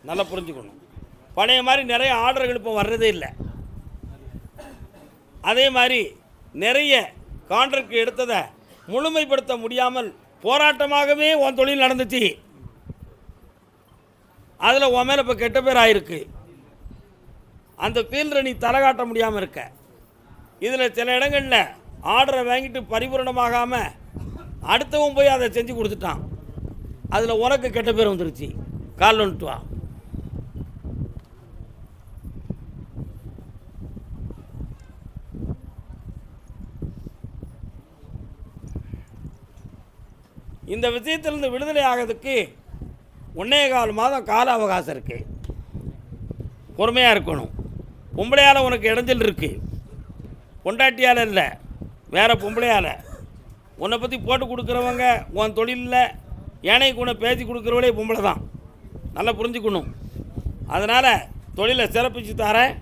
நல்லா புரிஞ்சுக்கணும். பழைய மாதிரி நிறைய ஆர்டர்கள் இப்போ வர்றதே இல்லை. அதே மாதிரி நிறைய கான்ட்ராக்ட் எடுத்ததை முழுமைப்படுத்த முடியாமல் போராட்டமாகவே உன் தொழில் நடந்துச்சு. அதில் உன் மேலே இப்போ கெட்ட பேர் ஆயிருக்கு. அந்த ஃபீல்டில் நீ தலை காட்ட முடியாமல் இருக்க. இதில் சில இடங்களில் ஆர்டரை வாங்கிட்டு பரிபூரணமாகாமல் அடுத்தவன் போய் அதை செஞ்சு கொடுத்துட்டான். அதில் உனக்கு கெட்ட பேர் வந்துருச்சு. கால் வந்துட்டு வா. இந்த விஷயத்திலிருந்து விடுதலை ஆகிறதுக்கு 1.25 மாதம் கால அவகாசம் இருக்குது. பொறுமையாக இருக்கணும். பொம்பளையால் உனக்கு இடைஞ்சல் இருக்குது. பொண்டாட்டியால் இல்லை, வேறு பொம்பளையால். உன்னை பற்றி போட்டு கொடுக்குறவங்க உன் தொழிலில் ஏனைக்கு உன்னை பேசி கொடுக்குறவளே பொம்பளை தான். நல்லா புரிஞ்சுக்கணும். அதனால் தொழிலை சிறப்பிச்சு தரேன்.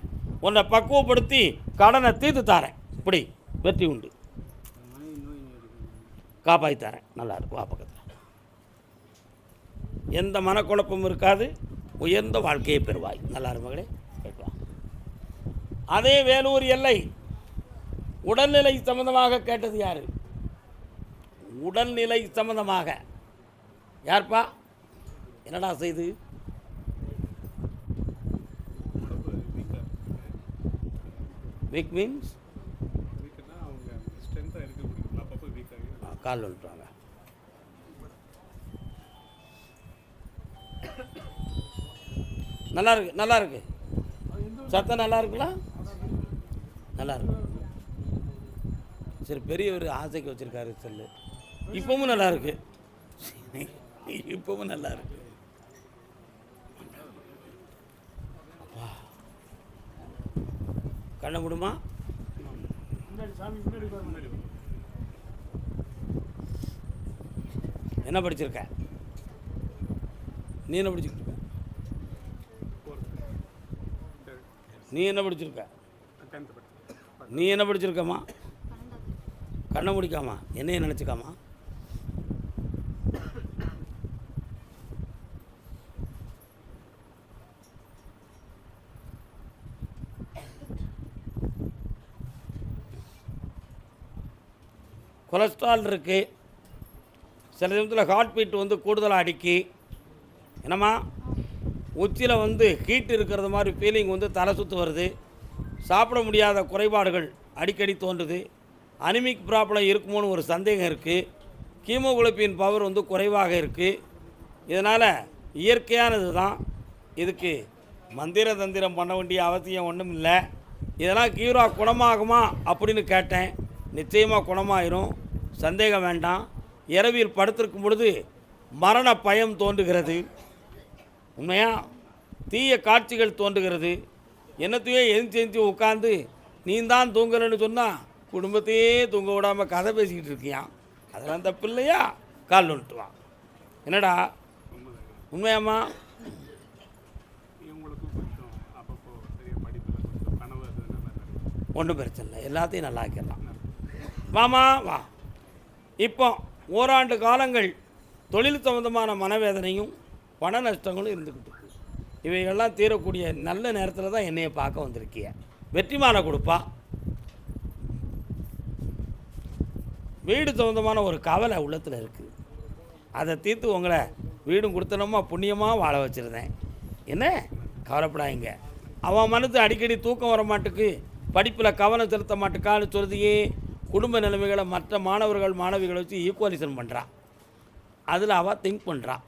உன்னை பக்குவப்படுத்தி கடனை தீர்த்து தரேன். இப்படி வெற்றி உண்டு. காப்பாற்றி தரேன். நல்லா இருக்கும். வா பக்கத்தில். எந்த மனக்குழப்பமும் இருக்காது. உயர்ந்த வாழ்க்கையை பெறுவாய். நல்லா இருக்கும் மகளே. கேட்கலாம். அதே வேலூர் எல்லை உடல்நிலை சம்பந்தமாக கேட்டது யார்? உடல்நிலை சம்பந்தமாக யார்ப்பா? என்னடா செய்து? வீக் மீன்ஸ் கால் வந்துட்டாங்க. நல்லா இருக்கு. நல்லா இருக்கு. சத்தம் நல்லா இருக்குல்ல? நல்லா இருக்கு. சரி, பெரியவர் ஆசைக்கு வச்சுருக்காரு செல்லு. இப்பவும் நல்லா இருக்கு. இப்பவும் நல்லா இருக்கு. கண்ண முடியுமா? என்ன படிச்சிருக்க? நீ என்ன படிச்சுக்கிட்டு இருக்க? நீ என்ன படிச்சிருக்க? நீ என்ன படிச்சிருக்கம்மா? கண்ணை முடிக்காமா? என்னைய நினச்சிக்காமா? கொலஸ்ட்ரால் இருக்குது. சில சமயத்தில் ஹார்ட் பீட் வந்து கூடுதலாக அடிக்கி. என்னம்மா? உச்சியில் வந்து ஹீட் இருக்கிறது மாதிரி ஃபீலிங் வந்து தலை சுற்று வருது. சாப்பிட முடியாத குறைபாடுகள் அடிக்கடி தோன்றுது. அனிமிக் ப்ராப்ளம் இருக்குமோன்னு ஒரு சந்தேகம் இருக்குது. ஹீமோகுளோபின் பவர் வந்து குறைவாக இருக்குது. இதனால் இயற்கையானது தான். இதுக்கு மந்திர தந்திரம் பண்ண வேண்டிய அவசியம் ஒன்றும் இல்லை. இதெல்லாம் கீரா குணமாகுமா அப்படின்னு கேட்டேன். நிச்சயமாக குணமாயிரும். சந்தேகம் வேண்டாம். இரவில் படுத்திருக்கும் பொழுது மரண பயம் தோன்றுகிறது. உண்மையா? தீய காட்சிகள் தோன்றுகிறது. என்னத்தையோ எந்திரிச்சு உட்காந்து நீ தான் தூங்குறன்னு சொன்னால் குடும்பத்தையே தூங்க விடாமல் கதை பேசிக்கிட்டு இருக்கியான். அதெல்லாம் தப்பு இல்லையா? கால் வந்துட்டுவான். என்னடா உண்மையாம்மா? ஒன்றும் பிரச்சனை இல்லை. எல்லாத்தையும் நல்லா ஆக்கிடலாம். வாமா வா. இப்போ ஓராண்டு காலங்கள் தொழில் சம்பந்தமான மனவேதனையும் பண நஷ்டங்களும் இருந்துக்கிட்டு இருக்கு. இவைகள்லாம் தீரக்கூடிய நல்ல நேரத்தில் தான் என்னையை பார்க்க வந்திருக்கிய. வெற்றி மாலை கொடுப்பா. வீடு சம்பந்தமான ஒரு கவலை உள்ளத்தில் இருக்குது. அதை தீர்த்து உங்களை வீடும் கொடுத்தனமா புண்ணியமாக வாழ வச்சுருந்தேன். என்ன கவலைப்படாதீங்க. அவன் மனது அடிக்கடி தூக்கம் வர மாட்டுக்கு, படிப்பில் கவனம் செலுத்த மாட்டுக்கான்னு சொல்லுதையே. குடும்ப நிலைமைகளை மற்ற மாணவர்கள் மாணவிகளை வச்சு ஈக்குவலைசன் பண்ணுறான். அதில் அவள் திங்க் பண்ணுறான்.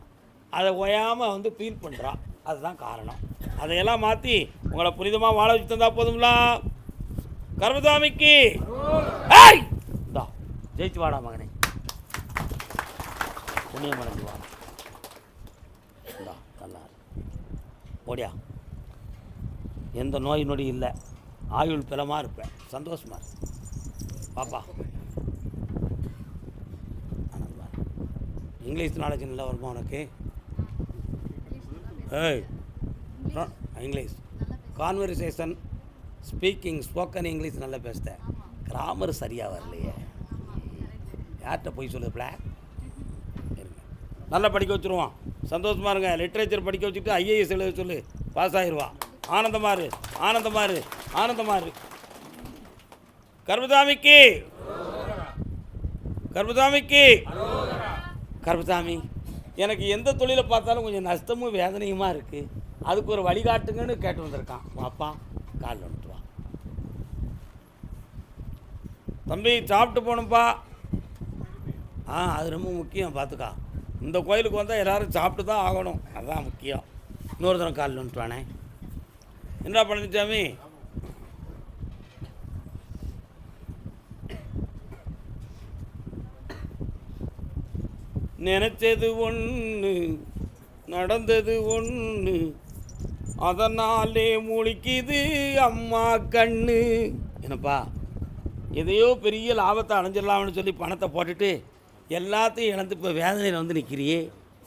அதை ஓயாமல் வந்து ஃபீல் பண்ணுறான். அதுதான் காரணம். அதையெல்லாம் மாற்றி உங்களை புனிதமாக வாழ வச்சு தந்தா போதுங்களா? கர்மசாமிக்கு இந்தா ஜெயிச்சு வாடா மகனே. புண்ணியம் அடைஞ்சு வா. இந்தா நல்லா ஓடியா. எந்த நோய் நொடி இல்லை. ஆயுள் பலமாக இருப்பேன். சந்தோஷமாக இருப்பேன். பாப்பா இங்கிலீஷ் நாலேஜ் நல்லா வருமா உனக்கு? ஏய் English conversation speaking spoken English நல்லா பேசுகிறேன். கிராமர் சரியாக வரலையே. யார்கிட்ட போய் சொல்லுதுப்ல? நல்லா படிக்க வச்சுருவான். சந்தோஷமாக இருங்க. லிட்ரேச்சர் படிக்க வச்சுட்டு ஐஏஎஸ் எழுத சொல்லு, பாஸ் ஆயிடுவான். ஆனந்தமாக இரு, ஆனந்தமாக இரு, ஆனந்தமாக இரு. கர்மசாமிக்கு, கர்மசாமிக்கு, கர்மசாமி, எனக்கு எந்த தொழிலை பார்த்தாலும் கொஞ்சம் நஷ்டமும் வேதனையுமா இருக்குது, அதுக்கு ஒரு வழிகாட்டுங்கன்னு கேட்டு வந்திருக்கான். அப்பா கால் வந்துட்டு வா தம்பி, சாப்பிட்டு போகணும்ப்பா. அது ரொம்ப முக்கியம், பார்த்துக்கா. இந்த கோயிலுக்கு வந்தால் எல்லோரும் சாப்பிட்டு தான் ஆகணும், அதுதான் முக்கியம். இன்னொரு தரம் கால் வந்துட்டு வானே. என்ன பழனிசாமி, நினைச்சது ஒன்று, நடந்தது ஒன்று, அதனாலே முழிக்குது அம்மா கண்ணு. என்னப்பா, எதையோ பெரிய லாபத்தை அடைஞ்சிடலாம்னு சொல்லி பணத்தை போட்டுட்டு எல்லாத்தையும் இழந்து இப்போ வேதனையில் வந்து நிற்கிறியே,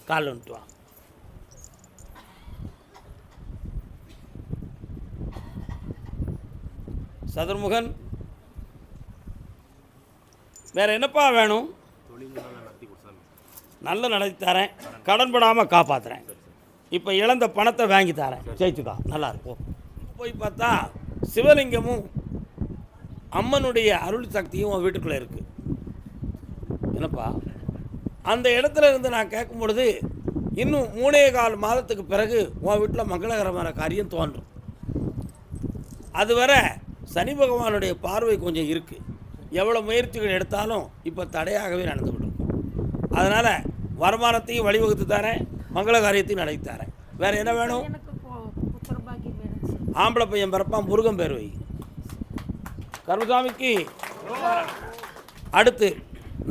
கால் வந்துட்டு வா. சதுர்முகன், வேறு என்னப்பா வேணும்? நல்ல நடத்தி தரேன், கடன்படாமல் காப்பாற்றுறேன். இப்போ இழந்த பணத்தை வாங்கி தரேன், ஜெயிச்சுக்கா, நல்லா இருக்கும். போய் பார்த்தா சிவலிங்கமும் அம்மனுடைய அருள் சக்தியும் உன் வீட்டுக்குள்ளே இருக்குது. என்னப்பா, அந்த இடத்துல இருந்து நான் கேட்கும் பொழுது இன்னும் 3.25 மாதத்துக்கு பிறகு உன் வீட்டில் மங்களகரமான காரியம் தோன்றும். அதுவரை சனி பகவானுடைய பார்வை கொஞ்சம் இருக்குது. எவ்வளோ முயற்சிகள் எடுத்தாலும் இப்போ தடையாகவே நடந்துவிடும். அதனால் வருமானத்தையும் வழிவகுத்து தரேன், மங்கள காரியத்தையும் நடத்தி தரேன். வேறு என்ன வேணும்? ஆம்பளை பையன் பிறப்பான், முருகன் பேர் வை. கர்மசாமிக்கு. அடுத்து,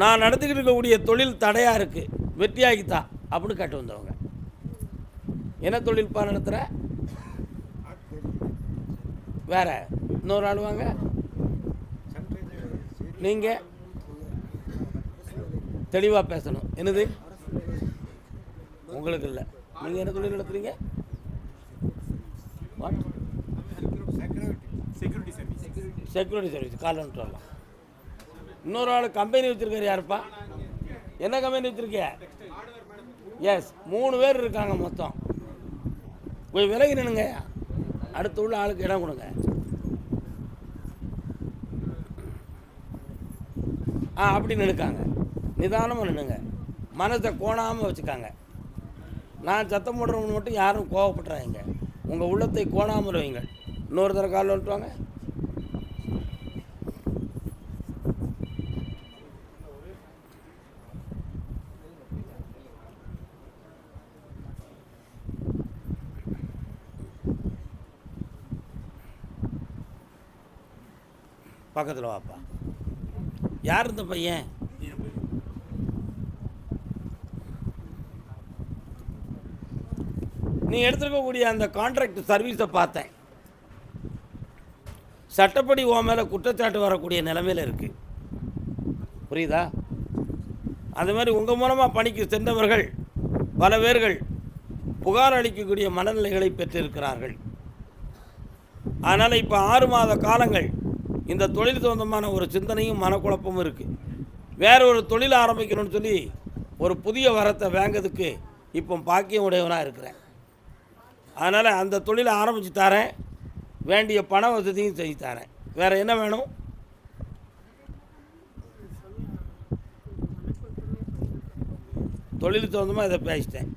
நான் நடத்திக்கிட்டு இருக்கக்கூடிய தொழில் தடையாக இருக்குது, வெற்றியாகித்தா அப்படின்னு கேட்டு வந்தவங்க. என்ன தொழில்ப்பா நடத்துகிற? வேற இன்னொரு ஆள் வாங்க. நீங்கள் தெளிவாக பேசணும். என்னது உங்களுக்கு இல்லை, நீங்கள் என்ன தொழில் நடத்துறீங்க? Security service. கால் வந்துட்டு வரலாம். இன்னொரு ஆள் கம்பெனி வச்சுருக்காரு. யாருப்பா? என்ன கம்பெனி வச்சுருக்கிய? எஸ், 3 பேர் இருக்காங்க மொத்தம். போய் விலகி நின்னுங்க, அடுத்து உள்ள ஆளுக்கு இடம் கொடுங்க. அப்படின்னு நினைக்காங்க, நிதானமாக நின்னுங்க, மனசை கோணாமல் வச்சுக்காங்க. நான் சத்தம் போடுறவங்க மட்டும் யாரும் கோவப்படுறாங்க, உங்கள் உள்ளத்தை கோணாமல் வைங்க. இன்னொரு தடவை கால் வந்துட்டு வாங்க. பக்கத்தில் வாப்பா. யார் இந்த பையன்? நீ எடுத்துருக்கக்கூடிய அந்த கான்ட்ராக்ட் சர்வீஸை பார்த்தேன், சட்டப்படி உன் மேலே குற்றச்சாட்டு வரக்கூடிய நிலைமையில் இருக்குது. புரியுதா? அது மாதிரி உங்கள் மூலமாக பணிக்கு சென்றவர்கள் பல பேர்கள் புகார் அளிக்கக்கூடிய மனநிலைகளை பெற்றிருக்கிறார்கள். அதனால் இப்போ 6 மாத காலங்கள் இந்த தொழில் சொந்தமான ஒரு சிந்தனையும் மனக்குழப்பமும் இருக்குது. வேற ஒரு தொழில் ஆரம்பிக்கணும்னு சொல்லி ஒரு புதிய வரத்தை வாங்கிறதுக்கு இப்போ பாக்கியம் உடையவனாக இருக்கிறேன். அதனால் அந்த தொழிலை ஆரம்பித்து தரேன், வேண்டிய பண வசதியும் செஞ்சு தரேன். வேறு என்ன வேணும்? தொழில் சொந்தமாக இதை பேசிட்டேன்.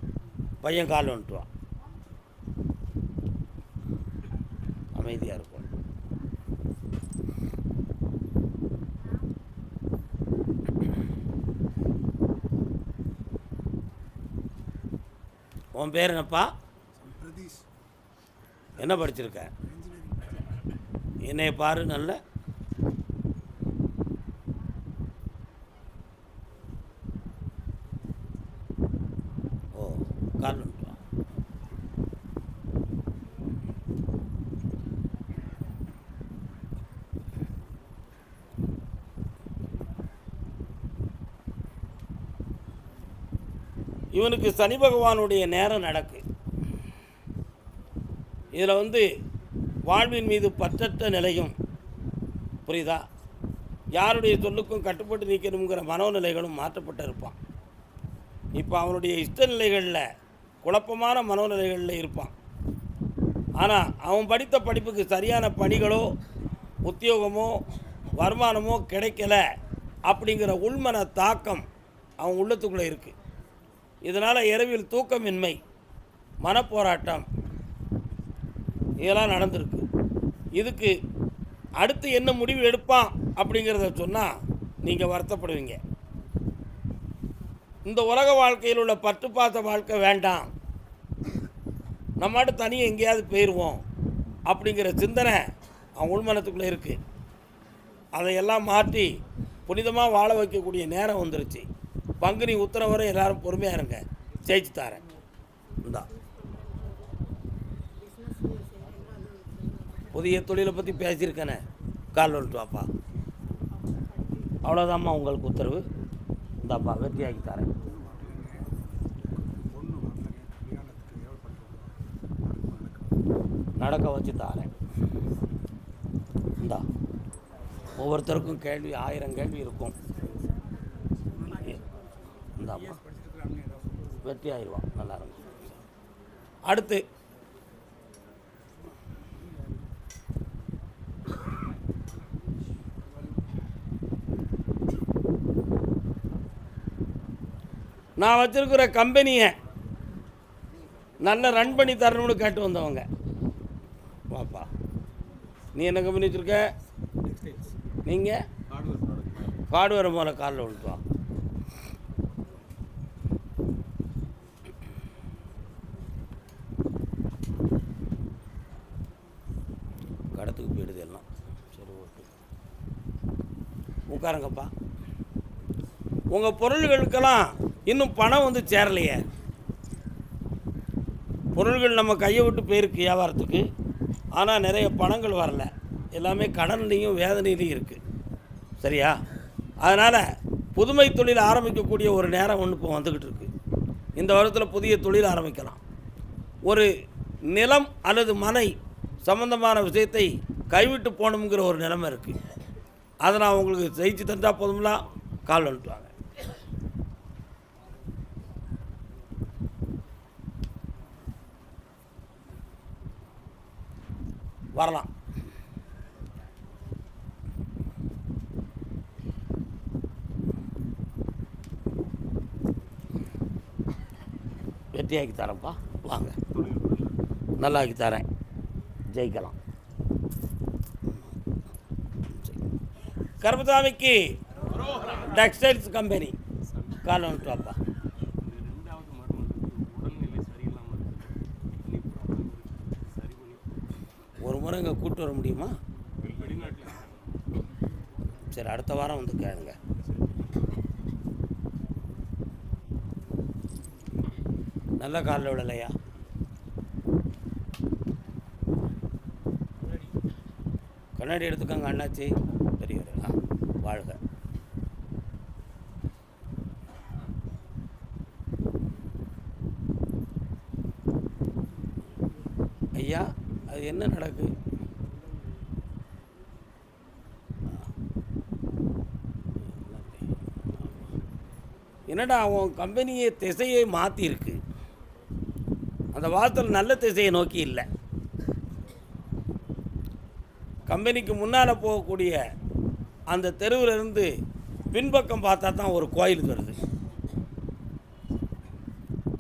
பையன் கால் வந்துட்டுவான், அமைதியாக இருக்கும். உன் பேர் என்னப்பா? என்ன படிச்சிருக்க? என்னைய பாரு, நல்ல கால் வந்துட்டு. இவனுக்கு சனி பகவானுடைய நேரம் நடக்கு. இதில் வாழ்வின் மீது பற்றற்ற நிலையும், புரியுதா, யாருடைய சொல்லுக்கும் கட்டுப்பட்டு நிற்கணுங்கிற மனோநிலைகளும் மாற்றப்பட்டு இருப்பான். இப்போ அவனுடைய இஷ்ட நிலைகளில் குழப்பமான மனோநிலைகளில் இருப்பான். ஆனால் அவன் படித்த படிப்புக்கு சரியான பணிகளோ உத்தியோகமோ வருமானமோ கிடைக்கல அப்படிங்கிற உள்மன தாக்கம் அவன் உள்ளத்துக்குள்ளே இருக்குது. இதனால் இரவில் தூக்கமின்மை, மனப்போராட்டம் இதெல்லாம் நடந்திருக்கு. இதுக்கு அடுத்து என்ன முடிவு எடுப்பான் அப்படிங்கிறத சொன்னால் நீங்கள் வருத்தப்படுவீங்க. இந்த உலக வாழ்க்கையில் உள்ள பற்றுப்பாத்த வாழ்க்கை வேண்டாம், நம்மாட்டு தனியாக எங்கேயாவது போயிடுவோம் அப்படிங்கிற சிந்தனை அவன் உள்மனத்துக்குள்ளே இருக்குது. அதையெல்லாம் மாற்றி புனிதமாக வாழ வைக்கக்கூடிய நேரம் வந்துருச்சு. பங்குனி உத்தரவு வரை எல்லோரும் பொறுமையாக இருங்க, ஜெயிச்சு தாரேன். இந்தா புதிய தொழிலை பற்றி பேசியிருக்கேனே, கால் வந்துட்டு வாப்பா. அவ்வளோதாம்மா உங்களுக்கு உத்தரவு. இந்தாப்பா வெற்றியாக்கி தரேன். நடக்க வச்சு தாரேன். இந்தா ஒவ்வொருத்தருக்கும் கேள்வி 1000 கேள்வி இருக்கும். இந்தாம்மா வெற்றி ஆயிடுவான். நல்லா இருக்கும். அடுத்து நான் வச்சுருக்கிற கம்பெனியை நல்லா ரன் பண்ணி தரணும்னு கேட்டு வந்தவங்க வாப்பா. நீ என்ன கம்பெனி வச்சுருக்க? நீங்கள் ஹார்ட்வேர் போல காலில் விழுத்துவா. கடத்துக்கு போயிடுது எல்லாம். சரி ஓகே, உட்காருங்கப்பா. உங்கள் பொருள்களுக்கெல்லாம் இன்னும் பணம் வந்து சேரலையே. பொருள்கள் நம்ம கையை விட்டு போயிருக்கு வியாபாரத்துக்கு, ஆனால் நிறைய பணங்கள் வரல. எல்லாமே கடன்லையும் வேதனையிலையும் இருக்குது. சரியா? அதனால் புதுமை தொழில் ஆரம்பிக்கக்கூடிய ஒரு நேரம் ஒன்று இப்போ வந்துக்கிட்டு இருக்குது. இந்த வருடத்தில் புதிய தொழில் ஆரம்பிக்கலாம். ஒரு நிலம் அல்லது மனை சம்பந்தமான விஷயத்தை கைவிட்டு போகணுங்கிற ஒரு நிலைமை இருக்குது. அதை நான் உங்களுக்கு ஜெயிச்சு தந்தால் போதும்ல, கால் வந்துட்டு வாங்க. வரலாம். வெற்றியாக்கி தரேன்ப்பா, வாங்க. நல்லா ஆக்கி தரேன், ஜெயிக்கலாம். கருப்பசாமிக்கு டெக்ஸ்டைல்ஸ் கம்பெனி கால் வந்துட்டு வாப்பா. ஒரு முறை இங்கே கூப்பிட்டு வர முடியுமா? சரி, அடுத்த வாரம் வந்து கேளுங்க. நல்ல காலில் விடலையா? கண்ணாடி எடுத்துக்கோங்க அண்ணாச்சி, பெரியவர். வாழ்க. ஐயா, அது என்ன நடக்கு? என்னடா அவன் கம்பெனியை திசையை மாற்றிருக்கு. அந்த வாசல் நல்ல திசையை நோக்கி இல்லை. கம்பெனிக்கு முன்னால் போகக்கூடிய அந்த தெருவிலிருந்து பின்பக்கம் பார்த்தா தான் ஒரு கோயில் வருது.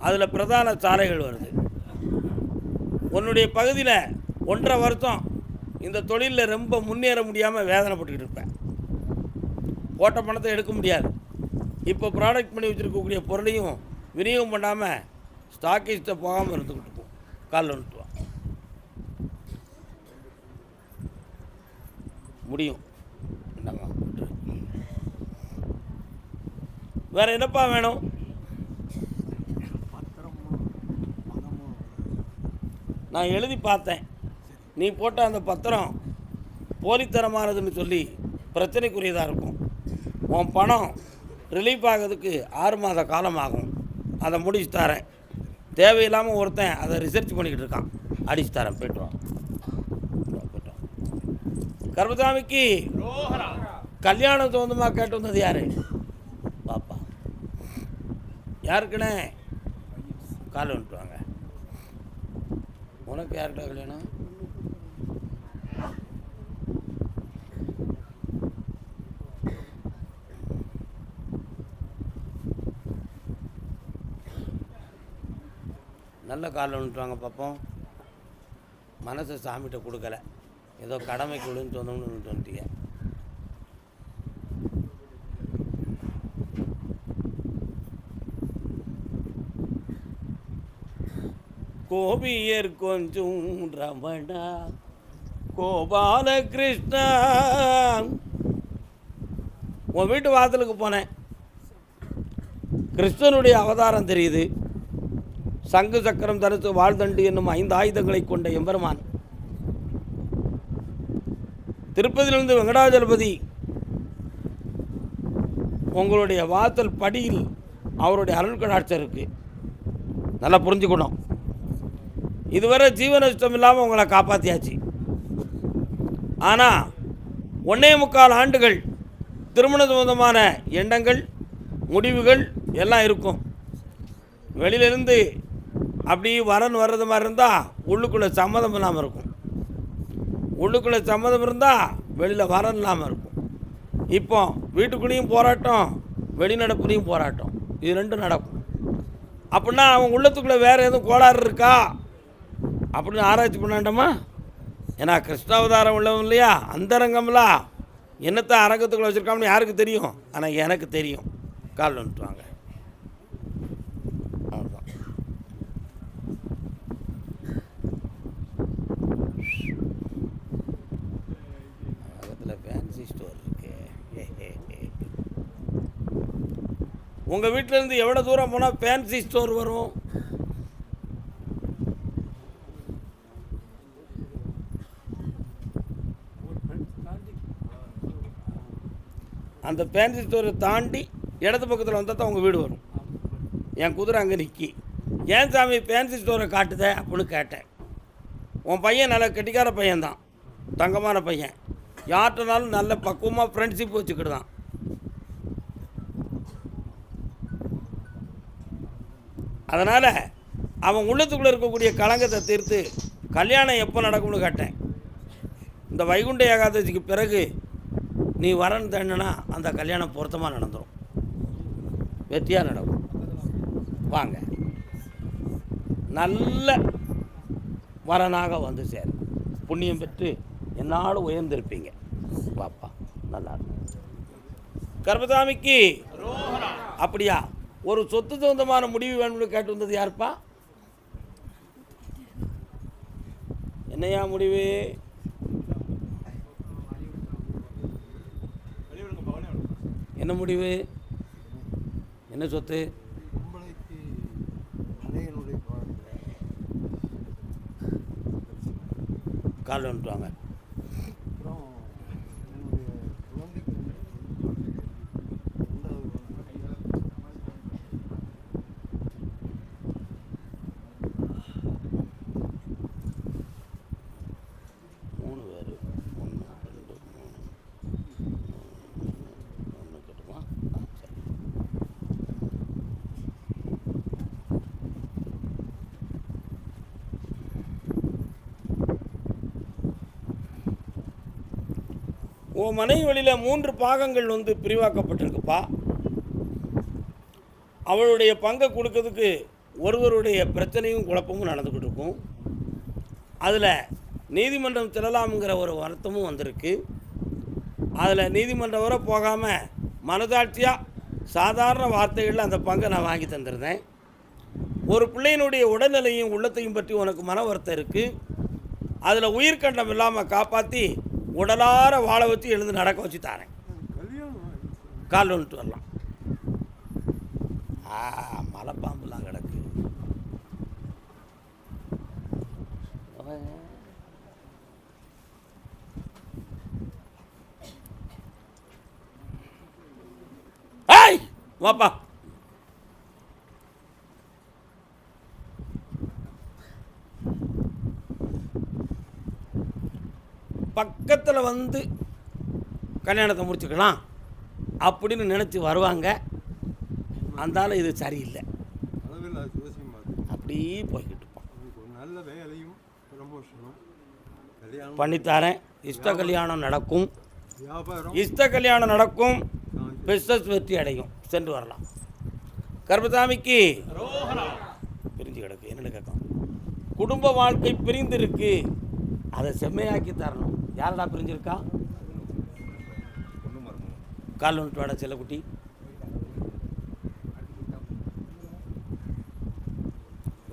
அதில் பிரதான சாலைகள் வருது. உன்னுடைய பகுதியில் 1.5 வருஷம் இந்த தொழிலில் ரொம்ப முன்னேற முடியாமல் வேதனைப்பட்டுக்கிட்டு இருப்பேன். போட்ட பணத்தை எடுக்க முடியாது. இப்போ ப்ராடக்ட் பண்ணி வச்சுருக்கக்கூடிய பொருளையும் விநியோகம் பண்ணாமல் ஸ்டாக்கிஸ்ட்டை போகாமல் இருந்துக்கிட்டு போ. காலில் வந்துட்டு வா. முடியும். என்னங்க வேறு என்னப்பா வேணும்? நான் எழுதி பார்த்தேன். நீ போட்ட அந்த பத்திரம் போலித்தனமானதுன்னு சொல்லி பிரச்சனைக்குரியதாக இருக்கும். உன் பணம் ரிலீஃப் ஆகிறதுக்கு 6 மாத காலம் ஆகும். அதை முடிச்சு தரேன். தேவையில்லாமல் ஒருத்தன் அதை ரிசர்ச் பண்ணிக்கிட்டு இருக்கான். அடிச்சு தரேன். போய்ட்டு வா. கருப்பசாமிக்கு கல்யாணம் சொந்தமாக கேட்டு வந்தது யார்? பாப்பா. யாருக்குண்ணே? கால் வந்துட்டு வாங்க. உனக்கு யார்கிட்ட கல்யாணம்? நல்ல காலில் வந்துட்டுவாங்க பார்ப்போம். மனசை சாமிகிட்ட கொடுக்கல, ஏதோ கடமைக்கு விழுந்து சொந்தம்னு வந்துட்டீங்க. கோபியர் கொஞ்சம் ரமணா கோபால கிருஷ்ணா. உன் வீட்டு வாசலுக்கு போனேன், கிருஷ்ணனுடைய அவதாரம் தெரியுது. சங்கு சக்கரம் தரித்து வாழ்தண்டு என்னும் 5 ஆயுதங்களை கொண்ட எம்பெருமான் திருப்பதியிலிருந்து வெங்கடாஜலபதி உங்களுடைய வாசல் படியில் அவருடைய அருள் கடாட்சம் இருக்கு. நல்லா புரிஞ்சுக்கணும். இதுவரை ஜீவ நஷ்டம் இல்லாமல் உங்களை காப்பாற்றியாச்சு. ஆனால் 1.25 ஆண்டுகள் திருமண சம்பந்தமான எண்ணங்கள் முடிவுகள் எல்லாம் இருக்கும். வெளியிலேருந்து அப்படி வரன் வர்றது மாதிரி இருந்தால் உள்ளுக்குள்ளே சம்மதம் இல்லாமல் இருக்கும். உள்ளுக்குள்ளே சம்மதம் இருந்தால் வெளியில் வரன் இல்லாமல் இருக்கும். இப்போ வீட்டுக்குள்ளேயும் போராட்டம், வெளிநடப்புலையும் போராட்டம், இது ரெண்டும் நடக்கும். அப்படின்னா அவன் உள்ளத்துக்குள்ளே வேறு எதுவும் கோளாறு இருக்கா அப்படின்னு ஆராய்ச்சி பண்ணாண்டோமா? ஏன்னா கிருஷ்ணாவதாரம் உள்ளவன் இல்லையா, அந்தரங்கம்லாம் என்னத்தை அரங்கத்துக்குள்ளே வச்சுருக்காமனு யாருக்கு தெரியும்? ஆனால் எனக்கு தெரியும். கால் வந்துட்டுவாங்க. அவ்வளோதான். பக்கத்தில் ஃபேன்சி ஸ்டோர் இருக்கு. உங்கள் வீட்டிலேருந்து எவ்வளோ தூரம் போனால் ஃபேன்சி ஸ்டோர் வரும்? அந்த ஃபேன்சி ஸ்டோரை தாண்டி இடது பக்கத்தில் வந்தால் தான் உங்கள் வீடு வரும். என் குதிரை அங்கே நிற்கி. ஏன் சாமி ஃபேன்சி ஸ்டோரை காட்டுத அப்படின்னு கேட்டேன். உன் பையன் நல்ல கெட்டிக்கார பையன்தான், தங்கமான பையன், யார்கிட்டனாலும் நல்ல பக்குவமாக ஃப்ரெண்ட்ஷிப் வச்சுக்கிட்டுதான். அதனால் அவன் உள்ளத்துக்குள்ளே இருக்கக்கூடிய களங்கத்தை தீர்த்து கல்யாணம் எப்போ நடக்கும்னு கேட்டேன். இந்த வைகுண்ட ஏகாதசிக்கு பிறகு நீ வரன்னு தண்ணுனா அந்த கல்யாணம் பொருத்தமாக நடந்துடும், வெற்றியாக நடக்கும். வாங்க, நல்ல வரனாக வந்து சேரும். புண்ணியம் பெற்று என்னாலும் உயர்ந்திருப்பீங்க. பாப்பா நல்லா இருக்கும். கர்மசாமிக்கு அப்படியா ஒரு சொத்து சொந்தமான முடிவு வேணும்னு கேட்டு வந்தது யாருப்பா? என்னையா முடிவு? என்ன முடிவு? என்ன சொத்து? கால் வந்துட்டுவாங்க. உன் மனைவி வழியில் 3 பாகங்கள் வந்து பிரிவாக்கப்பட்டிருக்குப்பா. அவளுடைய பங்கை கொடுக்கறதுக்கு ஒருவருடைய பிரச்சனையும் குழப்பமும் நடந்துக்கிட்டு இருக்கும். அதில் நீதிமன்றம் செல்லலாம்ங்கிற ஒரு வருத்தமும் வந்திருக்கு. அதில் நீதிமன்றம் வரை போகாமல் மனதாட்சியாக சாதாரண வார்த்தைகளில் அந்த பங்கை நான் வாங்கி தந்திருந்தேன். ஒரு பிள்ளையினுடைய உடல்நிலையும் உள்ளத்தையும் பற்றி உனக்கு மன வருத்தம் இருக்குது. அதில் உயிர்கண்டம் இல்லாமல் காப்பாற்றி உடலார வாழ வச்சு எழுந்து நடக்க வச்சு தாரேன். கால் வந்துட்டு வரலாம். மலைப்பாம்புலாம் கிடக்கு. வாப்பா. பக்கத்தில் வந்து கல்யாணத்தை முடிச்சுக்கலாம் அப்படின்னு நினச்சி வருவாங்க. அந்தாலும் இது சரியில்லை, அப்படியே போய்கிட்டு இருப்பான். நல்ல வேலையும் பண்ணித்தாரேன். இஷ்ட கல்யாணம் நடக்கும். இஷ்ட கல்யாணம் நடக்கும். பிஸ்னஸ் வெற்றி அடையும். சென்று வரலாம். கர்மசாமிக்கு பிரிஞ்சு கிடக்கு. என்னென்னு கேட்கும். குடும்ப வாழ்க்கை பிரிந்து இருக்கு, அதை செம்மையாக்கி தரணும். யாரடா பிரிஞ்சிருக்கா? கால் ஒன்று வாடா செல்லக்குட்டி.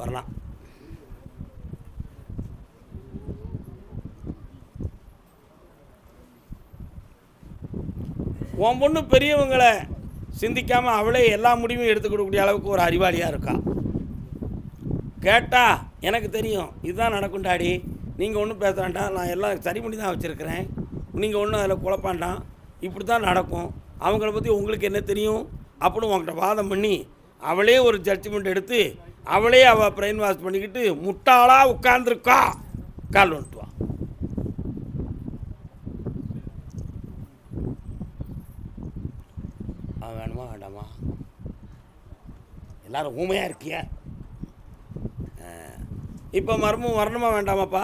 வரலாம். உன் பொண்ணு பெரியவங்களை சிந்திக்காமல் அவளே எல்லா முடிவும் எடுத்துக்கொடுக்கக்கூடிய அளவுக்கு ஒரு அறிவாளியாக இருக்கா. கேட்டால் எனக்கு தெரியும் இதுதான் நடக்கும் டாடி, நீங்கள் ஒன்றும் பேச வேண்டாம், நான் எல்லாம் சரி பண்ணி தான் வச்சுருக்கிறேன், நீங்கள் ஒன்றும் அதில் குழப்பாண்டாம், இப்படி தான் நடக்கும், அவங்கள பற்றி உங்களுக்கு என்ன தெரியும் அப்படின்னு உங்கள்கிட்ட வாதம் பண்ணி அவளே ஒரு ஜட்ஜ்மெண்ட் எடுத்து அவளே அவள் பிரெயின் வாஷ் பண்ணிக்கிட்டு முட்டாளாக உட்கார்ந்துருக்கா. கால் வந்துட்டு வா. வேணுமா வேண்டாமா? எல்லாரும் ஊமையாக இருக்கிய. இப்போ மர்மம் வரணுமா வேண்டாமாப்பா?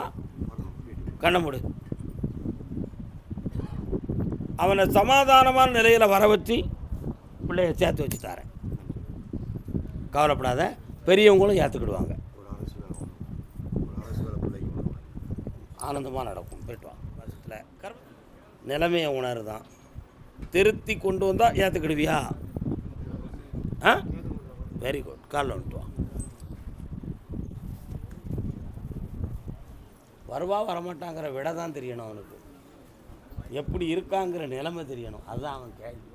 கண்ண மூடு. அவனை சமாதானமான நிலையில் வர வச்சு பிள்ளைய சேர்த்து வச்சு தரேன். கவலைப்படாத, பெரியவங்களும் ஏற்றுக்கிடுவாங்க. ஆனந்தமாக நடக்கும். போய்ட்டு வா. வருஷத்தில் நிலைமையை உணருதான். திருத்தி கொண்டு வந்தால் ஏற்றுக்கிடுவியா? ஆ, வெரி குட். காலில் வந்துட்டு வா. வருவா வரமாட்டாங்கிற விட தான் தெரியணும் அவனுக்கு. எப்படி இருக்காங்கிற நிலைமை தெரியணும். அதுதான் அவன் கேள்வி.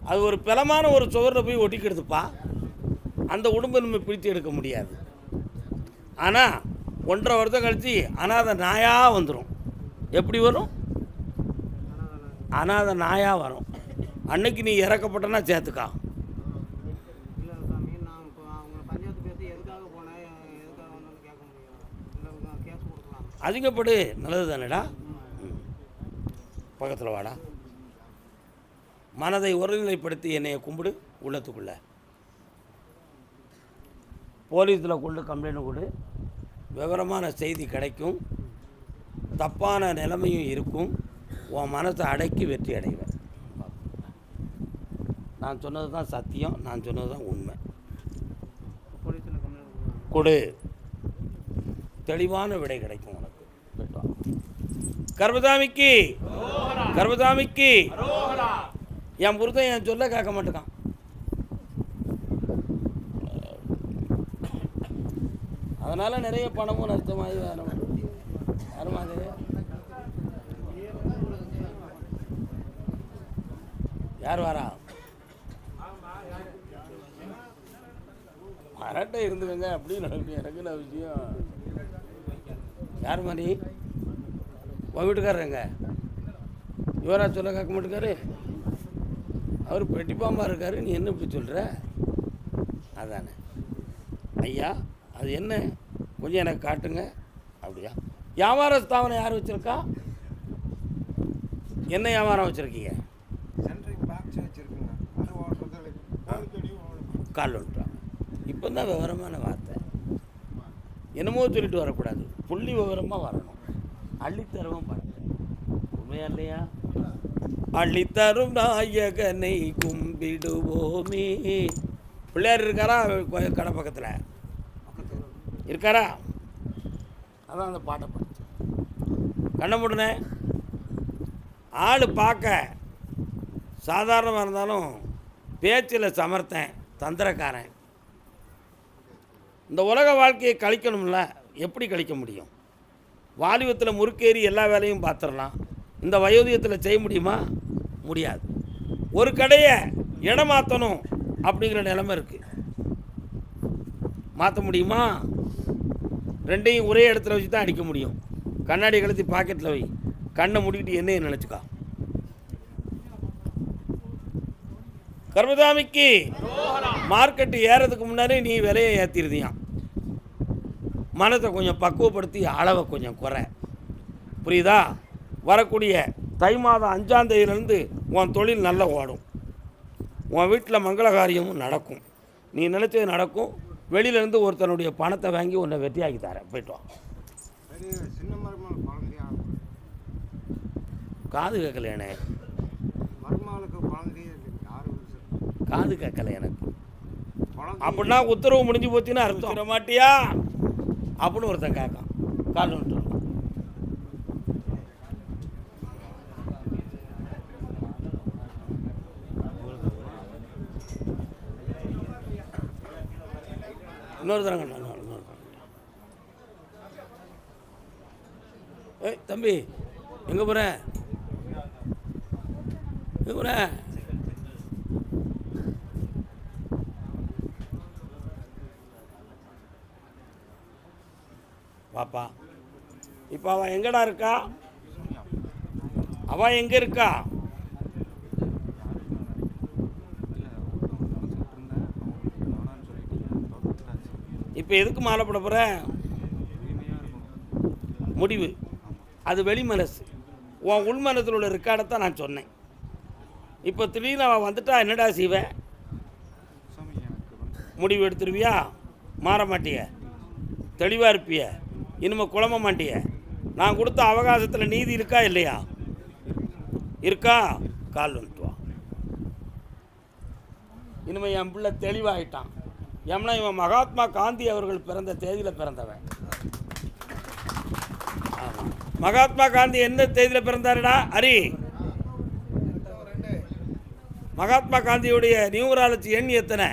அது ஒரு பலமான ஒரு சுவரில் போய் ஒட்டிக்கிடுதுப்பா. அந்த உடம்பை நம்ம பிரித்து எடுக்க முடியாது. ஆனால் 1.5 வருஷம் கழித்து அனாதை நாயாக வந்துடும். எப்படி வரும்? அனாதை நாயாக வரும். அன்னைக்கு நீ இறக்கப்பட்டனா சேர்த்துக்கா. அதிகப்படு. நல்லது தானேடா. பக்கத்தில் வாடா. மனதை ஒருநிலைப்படுத்தி என்னையை கும்பிடு. உள்ளத்துக்குள்ள போலீஸில் கொண்டு கம்ப்ளைண்ட் கொடு. விவரமான செய்தி கிடைக்கும். தப்பான நிலைமையும் இருக்கும். உன் மனசை அடக்கி வெற்றி அடைவேன். நான் சொன்னது தான் சத்தியம், நான் சொன்னது தான் உண்மை. கொடு, தெளிவான விடை கிடைக்கும் உனக்கு. கர்மசாமிக்கு கர்மசாமிக்கு என் புருஷன் என் சொல்ல கேட்க மாட்டேக்கான். அதனால் நிறைய பணமும் நஷ்டமாகி வருமாது. யார் வரா? வரட்டை இருந்துக்கங்க. அப்படின்னு நடக்கும். எனக்கு என்ன விஷயம்? யார் மாதிரி? உன் வீட்டுக்காரங்க இவரா சொல்ல கேட்க மாட்டேக்காரு? அவர் பெட்டிப்பாம்பா இருக்கார். நீ என்ன இப்படி சொல்கிற? அதானே ஐயா, அது என்ன கொஞ்சம் எனக்கு காட்டுங்க. அப்படியா? வியாபார ஸ்தாபனம் யார் வச்சுருக்கா? என்ன வியாபாரம் வச்சுருக்கீங்க? கால் வந்துட்டாங்க. இப்போ தான் விவரமான வார்த்தை. என்னமோ சொல்லிட்டு வரக்கூடாது. புள்ளி விவரமாக வரணும். அள்ளித்தரவும் பாருங்க. உண்மையா இல்லையா? அள்ளித்தரும் நாயகனை கும்பிடுவோமே. பிள்ளையார் இருக்காரா கடை பக்கத்தில்? இருக்காரா? அதான் அந்த பாட்டை படிச்சு கண்ண முடனே. ஆள் பார்க்க சாதாரணமாக இருந்தாலும் பேச்சில் சமர்த்தன், தந்திரக்காரன். இந்த உலக வாழ்க்கையை கழிக்கணும்ல. எப்படி கழிக்க முடியும்? வாலிபத்தில் முறுக்கேறி எல்லா வேலையும் பார்த்துடலாம். இந்த வயோதிகத்தில் செய்ய முடியுமா? முடியாது. ஒரு கடையை இடம் மாற்றணும் அப்படிங்கிற நிலைமை இருக்குது. மாற்ற முடியுமா? ரெண்டையும் ஒரே இடத்துல வச்சு தான் அடிக்க முடியும். கண்ணாடி கழுத்தி பாக்கெட்டில் வை. கண்ணை மூடிக்கிட்டு என்னையை நினச்சிக்கா. கர்மசாமிக்கு மார்க்கெட்டு ஏறதுக்கு முன்னாடி நீ விலையை ஏற்றிருதியான். மனத்தை கொஞ்சம் பக்குவப்படுத்தி அளவை கொஞ்சம் குறை. புரியுதா? வரக்கூடிய தை மாதம் 5ஆம் தேதியிலேருந்து உன் தொழில் நல்லா ஓடும். உன் வீட்டில் மங்களகாரியமும் நடக்கும். நீ நினச்சது நடக்கும். வெளியிலேருந்து ஒருத்தனுடைய பணத்தை வாங்கி உன்னை வெற்றியாக்கி தரேன். போய்ட்டு வா. சின்ன மருமகள் குழந்தையா காது கேட்கலையானே, மருமகளுக்கு குழந்தையே இல்லை 6 வருஷம் காது கேட்கல எனக்கு. குழந்தை அப்படின்னா உத்தரவு முடிஞ்சு போச்சுன்னு அர்த்தம். வர மாட்டியா அப்படின்னு ஒருத்தன் கேட்கான். கால் வந்துட்டு இன்னொரு தரங்க. ஏய் தம்பி, எங்கே போகிற? எங்கே போகிற? பாப்பா, இப்போ அவன் எங்கடா இருக்கா? அவன் எங்கே இருக்கா? இப்போ எதுக்கு மாலை போட போகிற? முடிவு அது வெளி மனசு. உன் உள் மனசில் உள்ள ரெக்கார்டைத்தான் நான் சொன்னேன். இப்போ திடீர்னு அவன் வந்துட்டா என்னடா செய்வேன்? முடிவு எடுத்துருவியா? மாற மாட்டிய? தெளிவாக இருப்பிய? இனிமேல் குழம்ப மாட்டிய? நான் கொடுத்த அவகாசத்தில் நீதி இருக்கா இல்லையா? இருக்கா? கால் வந்துட்டு வா. இனிமேல் என் பிள்ளை தெளிவாகிட்டான். ஏன்னா இவன் மகாத்மா காந்தி அவர்கள் பிறந்த தேதியில் பிறந்தவன். ஆமாம், மகாத்மா காந்தி எந்த தேதியில் பிறந்தாருடா ஹரி? மகாத்மா காந்தியுடைய நியூமராலஜி எண் எத்தனை?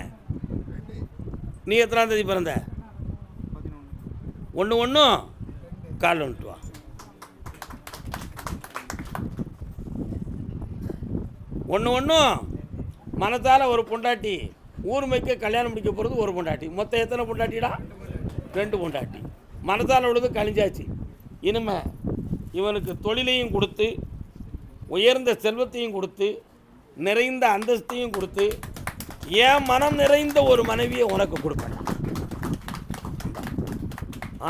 நீ எத்தனாம் தேதி பிறந்த? 11 கால் வந்துட்டு வா. 11 மனத்தால் ஒரு பொண்டாட்டி, ஊர் மைக்க கல்யாணம் முடிக்க போகிறது ஒரு பொண்டாட்டி. மொத்தம் எத்தனை பொண்டாட்டிடா? 2 பொண்டாட்டி. மனத்தால் உள்ளது கழிஞ்சாச்சு. இனிமே இவனுக்கு தொழிலையும் கொடுத்து, உயர்ந்த செல்வத்தையும் கொடுத்து, நிறைந்த அந்தஸ்தையும் கொடுத்து, என் மனம் நிறைந்த ஒரு மனைவியை உனக்கு கொடுப்பேன்.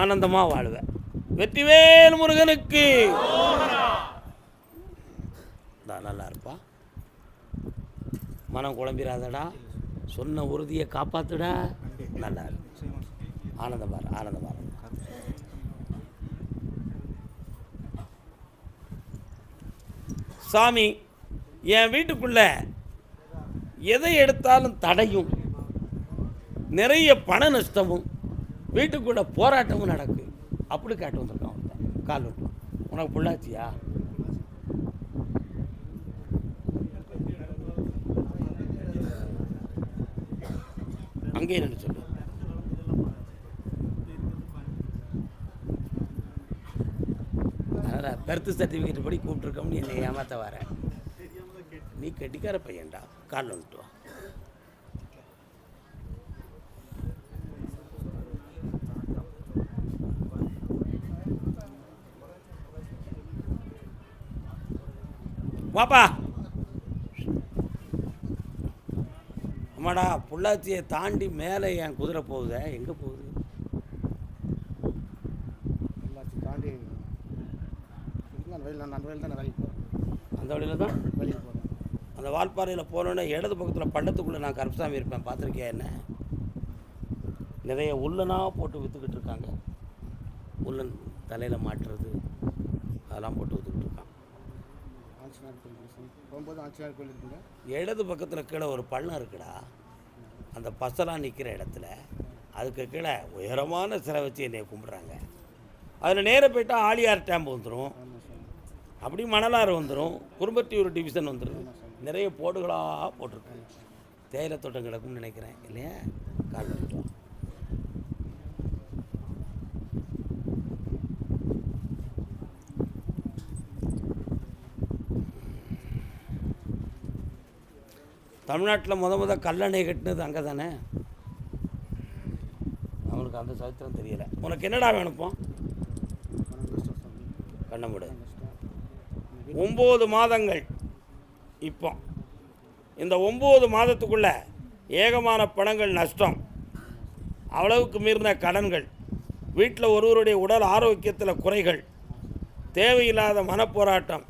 ஆனந்தமாக வாழ்வேன். வெற்றிவேல் முருகனுக்கு. நல்லா இருப்பா. மனம் குழம்பிடாதடா. சொன்ன உறுதியை காப்பாத்துடா. நல்லா இருக்கு. ஆனந்தமாக ஆனந்தமாக. சாமி, என் வீட்டுக்குள்ள எதை எடுத்தாலும் தடையும், நிறைய பண நஷ்டமும், வீட்டுக்குள்ள போராட்டமும் நடக்கு. அப்படி காட்டு வந்திருக்கான் ஒருத்தன். கால் விட்டு உனக்கு புள்ளாச்சியா? அங்கே நின்று சொல்லு. அதனால் பர்த் சர்டிஃபிகேட் படி கூப்பிட்ருக்கோம்னு என்னை ஏமாற்ற வர. நீ கெட்டிக்கார பையன்டா. கால் வந்துட்டு வா. வாப்பா. அம்மாடா, பொள்ளாச்சியை தாண்டி மேலே என் குதிரை போகுதே. எங்கே போகுது? பொள்ளாச்சி தாண்டி அந்த வழியில் தான் அந்த வழியில் தான் வெளியில் போகிறேன். அந்த வால்பாறையில் போனோன்னே இடது பக்கத்தில் பள்ளத்துக்குள்ளே நான் கருப்பசாமி இருப்பேன். பார்த்துருக்கியா என்ன? நிறைய உள்ளனாக போட்டு விற்றுக்கிட்டு இருக்காங்க. உள்ளன் தலையில் மாட்டுறது அதெல்லாம் போட்டு விற்றுக்கிட்டு இருக்கான். ஆஞ்சநேயர் கோயில் போகும்போது ஆஞ்சநேயர் கோயில் இருக்குங்க. இடது பக்கத்தில் கீழே ஒரு பள்ளம் இருக்குடா. அந்த பசலாம் நிற்கிற இடத்துல அதுக்கு கீழே உயரமான சிலை வச்சு என்னை கும்பிட்றாங்க. அதில் நேராக போயிட்டால் ஆலியார் டேம்பு வந்துடும். அப்படி மணலாறு வந்துடும். குறும்பத்தியூர் டிவிஷன் வந்துடும். நிறைய போடுகளாக போட்டிருக்காங்க. தேயிலை தோட்டம் கிடக்கும்னு நினைக்கிறேன் இல்லையா? கால் வந்துடும். தமிழ்நாட்டில் முத கல்லணை கட்டினது அங்கே தானே? அவனுக்கு அந்த சரித்திரம் தெரியலை. உனக்கு என்னடா வேணுப்போ? கண்ணமுடு 9 மாதங்கள். இப்போ இந்த 9 மாதத்துக்குள்ள ஏகமான பணங்கள் நஷ்டம், அவ்வளவுக்கு மீறின கடன்கள், வீட்டில் ஒருவருடைய உடல் ஆரோக்கியத்தில் குறைகள், தேவையில்லாத மனப்போராட்டம்,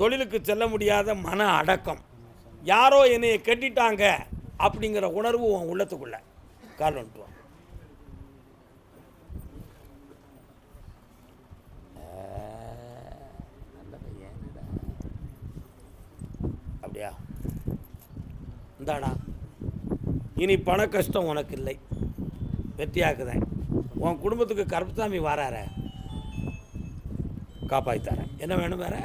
தொழிலுக்கு செல்ல முடியாத மன அடக்கம், யாரோ என்னையை கட்டிட்டாங்க அப்படிங்கிற உணர்வு உன் உள்ளத்துக்குள்ள. கால் வந்துட்டு இந்தாடா இனி பண கஷ்டம் உனக்கு இல்லை, வெற்றியாக்குதேன். உன் குடும்பத்துக்கு கருப்பசாமி வரார காப்பாற்றி தரேன். என்ன வேணும் வேறு?